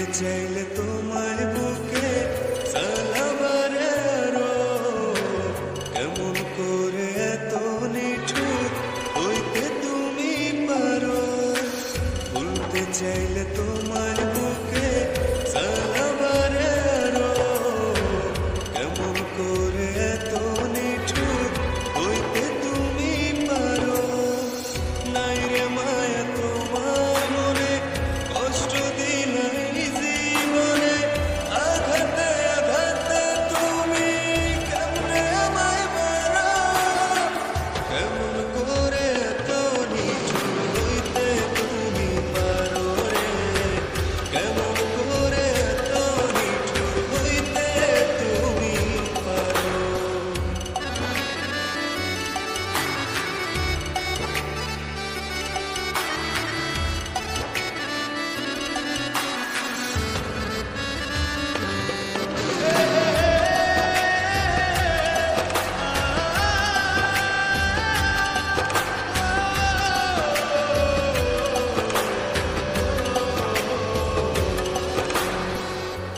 চাইলে তোমার বুকে সালাবারে আরো কেমন করে এত নিঠুর হইতে তুমি পারো ভুলতে চাইলে তোমার বুকে সালাবারে আরো কেমন করে এত নিঠুর হইতে তুমি পারো নাই রে মায়া তোমার মনে কষ্ট দিলাই জীবনে আঘাতে আঘাতে তুমি কেমনে আমায় মারো কেমন করে এত নিঠুর হইতে তুমি পারো রে কেমন করে এত নিঠুর হইতে তুমি পারো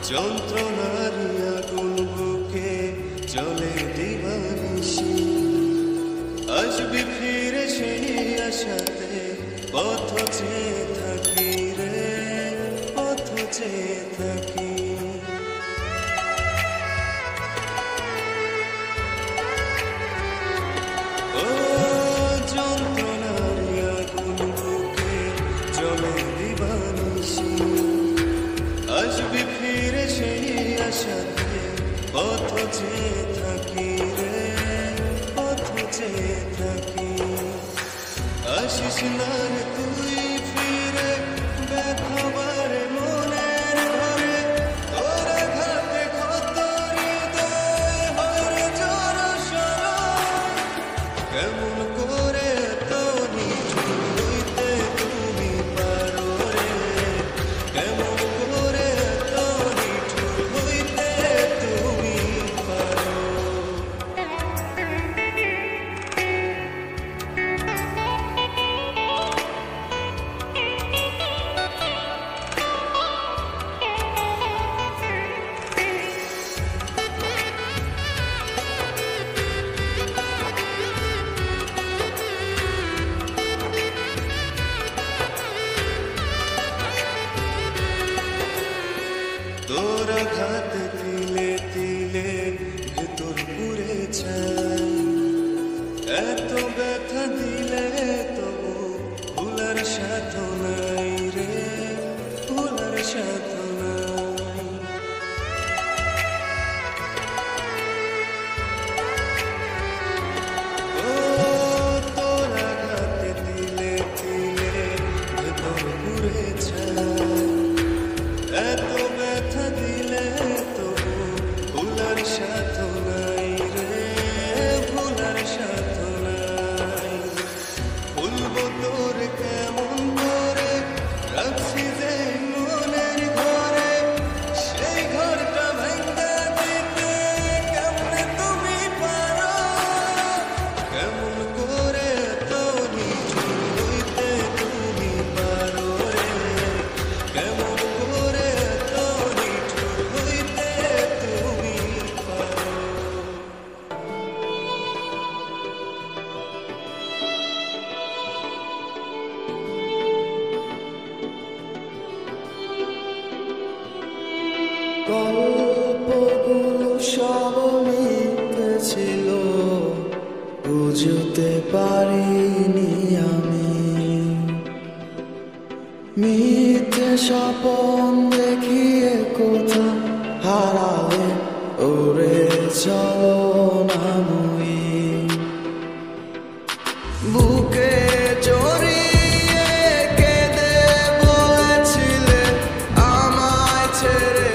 যন্ত্রণার আগুন বুকে চলে দিবানিশি আসবি ফিরে সেই আশাতে পথ চেয়ে থাকি রে পথ চেয়ে থাকি ও যন্ত্রণার আগুন বুকে চলে দিবানিশি আসবি ফিরে সেই আশাতে পথ চেয়ে থাকি রে পথ চেয়ে থাকি আসিস না রে তুই ফিরে ব্যথাবারে মনের ঘরে তোর ঘাতে ক্ষত হৃদয় হয় রে জড়সড় কেমন করে এত নিঠুর হইতে তুমি পারো রে কেমন করে এত নিঠুর হইতে তুমি পারো তোর আঘাত তিলে তিলে ভেতর পুড়ে যায় এত ব্যথা দিলে তবু ভুলার সাধ্য নাই রে ভুলার সাধ্য নাই ও তোর আঘাত তিলে তিলে ভেতর পুড়ে যায় এত ব্যথা দিলে তবু ভুলার সাধ্য নাই রে ভুলার সাধ্য নাই ভুলবো তোর কেমন করে রাখছি যে মনের ঘরে সেই ঘরটা ভাঙা দিতে কেমনে তুমি পারো কেমন করে এত নিঠুর হইতে তুমি পারো রে কেমন করে এত নিঠুর হইতে তুমি পারো গল্পগুলো সব মিথ্যে ছিল বুঝতে পারিনি আমি মিথ্যে স্বপন দেখিয়ে কোথা হারালে ওরে চলো না মই বুকে জড়িয়ে কেঁদে বলেছিলে আমায় ছেড়ে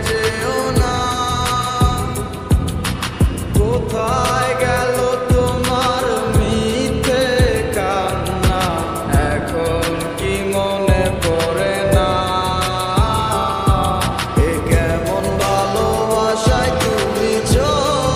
যেও না কোথায় গেল তোমার মিথ্যে কান্না এখন কি মনে পড়ে না এ কেমন ভালোবাসায় তুমি চলে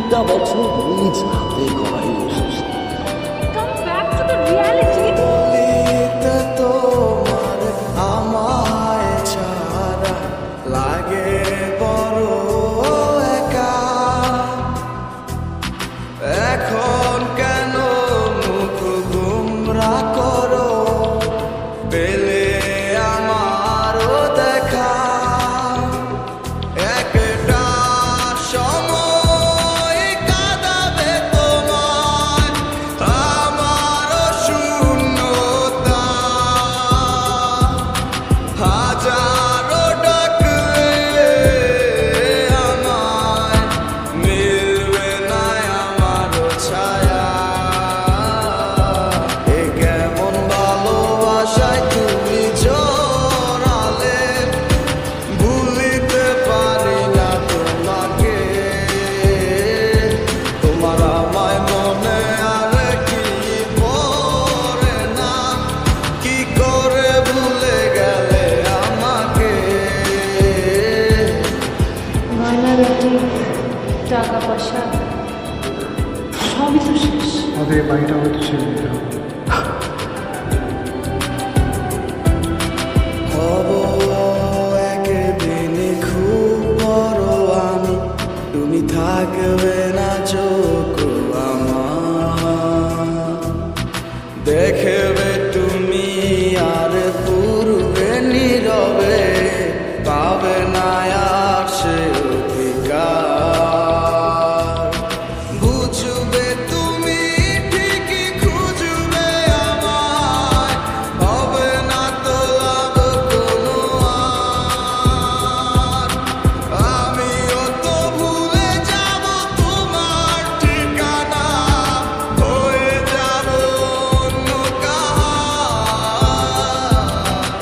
3টা বছর নিজ হাতে গড়াই এসেছে। Come back to the reality. বলিতে তোমার আমায় ছাড়া লাগে বড় একা। এখন কেন মুখ গুমরা করো পেলে আমারও দেখা। একটা সময় কাঁদাবে তোমায় আমারও শূন্যতা। হাজারো ডাকলে আমায় মিলবে না আমারও ছায়া। এ কেমন ভালোবাসায় তুমি জড়ালে ভুলিতে পারি না তোমাকে। তোমার আমায় মনে আর কি পড়ে না, কি করে ভুলে গেলে আমাকে। গয়নাগাটি, টাকা পয়সা সবই তো শেষ। আমাদের এই বাড়িটা হয়তো ছেড়ে দিতে হবে। হব একদিন খুব বড় আমি, তুমি থাকবে না চোখ আমার। দেখবে তুমি আর পূর্বে নীরবে পাবে না আর সে অধিকার। বুঝবে তুমি ঠিকই খুঁজবে আমায়, হবে না তো লাভ কোনো আর। আমিও তো ভুলে যাব তোমার ঠিকানা, হয়ে যাব অন্য কাহার।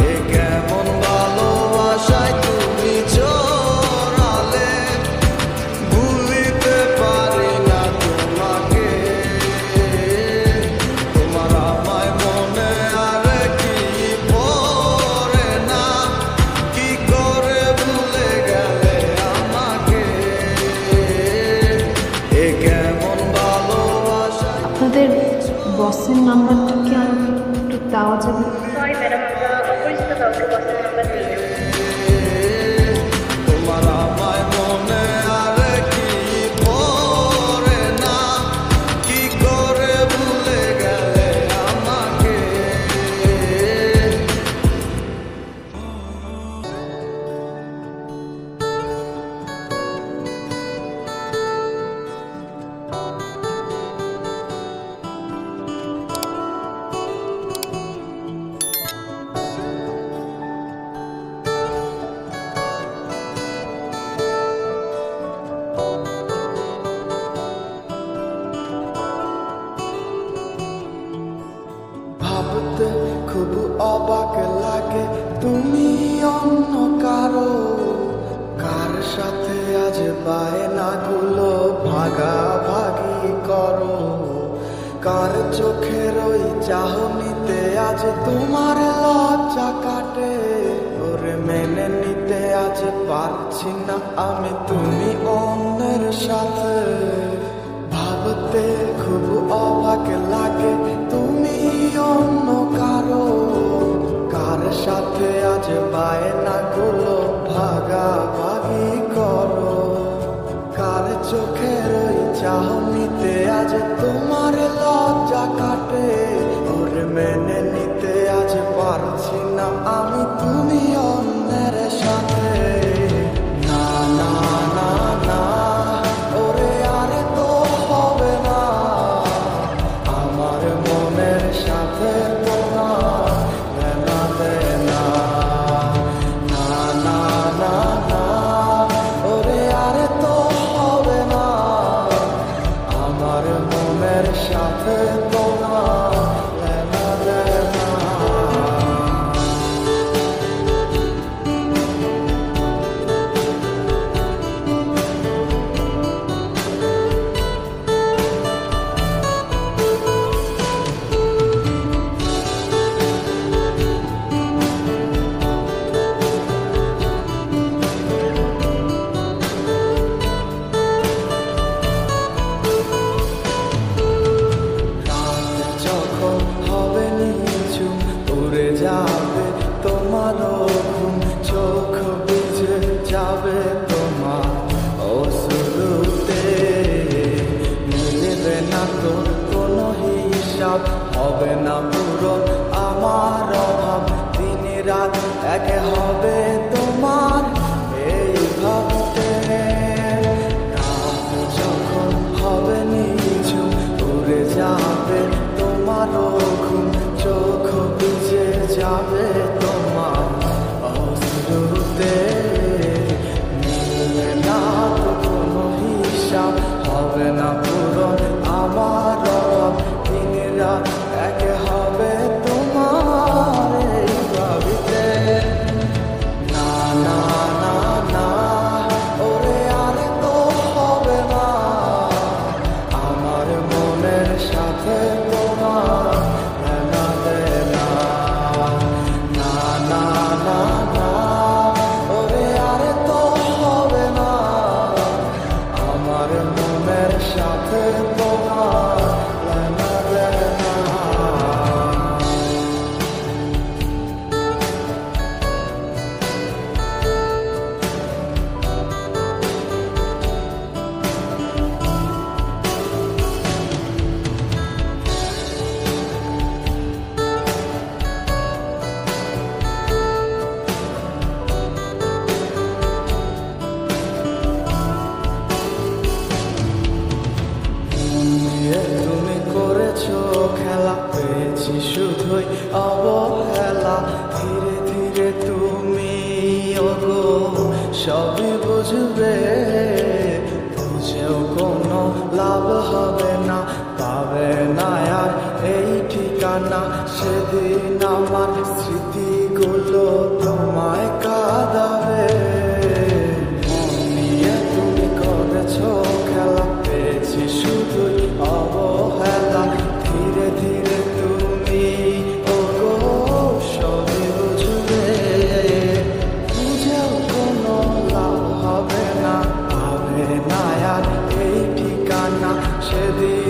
এ কেমন ভালোবাসায় তুমি জড়ালে ভুলিতে পারি না তোমাকে। তোমার আমায় মনে আর কি পড়ে না, কি করে ভুলে গেলে আমাকে। এ কেমন ভালোবাসা। আপনাদের বসের নাম্বারটা কি আমাকে একটু দেওয়া যাবে? সরি ম্যাডাম, আমরা অপরিচিত কাউকে বসের নাম্বার দিই না। তোমার আমায় মনে আর কি পড়ে না, কি করে ভুলে গেলে আমাকে। ভাবতে খুব অবাক লাগে তুমি অন্য কারো, কার সাথে আজ বায়নাগুলো ভাগাভাগি করো। কার চোখের ওই চাহনিতে আজ তোমার লজ্জা কাটে। ওরে মেনে নিতে আজ পারছি না আমি তুমি অন্যের সাথে। ভাবতে খুব অবাক লাগে তুমি অন্য কারো, কার সাথে আজ বায়নাগুলো ভাগাভাগি করো। কার চোখের ওই চাহনিতে আজ তোমার লজ্জা কাটে। ওর মেনে নিতে আজ পারছি না আমি তুমি অন্যের সাথে। না না না না, ওরে আর তো হবে না আমার মনের সাথে তোমার লেনা দেনা। না না না না, ওরে আর তো হবে না আমার মনের সাথে তোমার লেনা দেনা। না তো কোনো হিসাব, হবে না পুরো আমার অভাব। দিন রাত এক হবে তোমার এই ভাবতে, রাত যখন হবে নিঝুম উড়ে যাবে তোমারও ঘুম, চোখ ভিজে যাবে তোমার অশ্রুতে। মিলবে না তো কোনো হিসাব, হবে না পূরণ আমার অভাব। দিন রাত এক হবে তোমার এই ভাবিতে। না না না না ওরে আর তো হবে না, আমার মনের সাথে তোমার না দেনা। না না না না ওরে আর তো হবে না, আমার মনের সাথে তোমার না দেনা। তুমি করেছো খেলা, পেয়েছি শুধুই অবহেলা। ধীরে ধীরে তুমি ওগো সবই বুঝবে, বুঝেও কোনো লাভ হবে না, পাবে না আর এই ঠিকানা। সেদিন আমার স্মৃতিগুলো তোমায় কাঁদাবে। মন নিয়ে তুমি করেছো খেলা, পেয়েছি শুধুই অবহেলা। ধীরে ধীরে তুমি ওগো সবই বুঝবে, বুঝেও কোনো লাভ হবে না, পাবে না আর এই ঠিকানা। সেদিন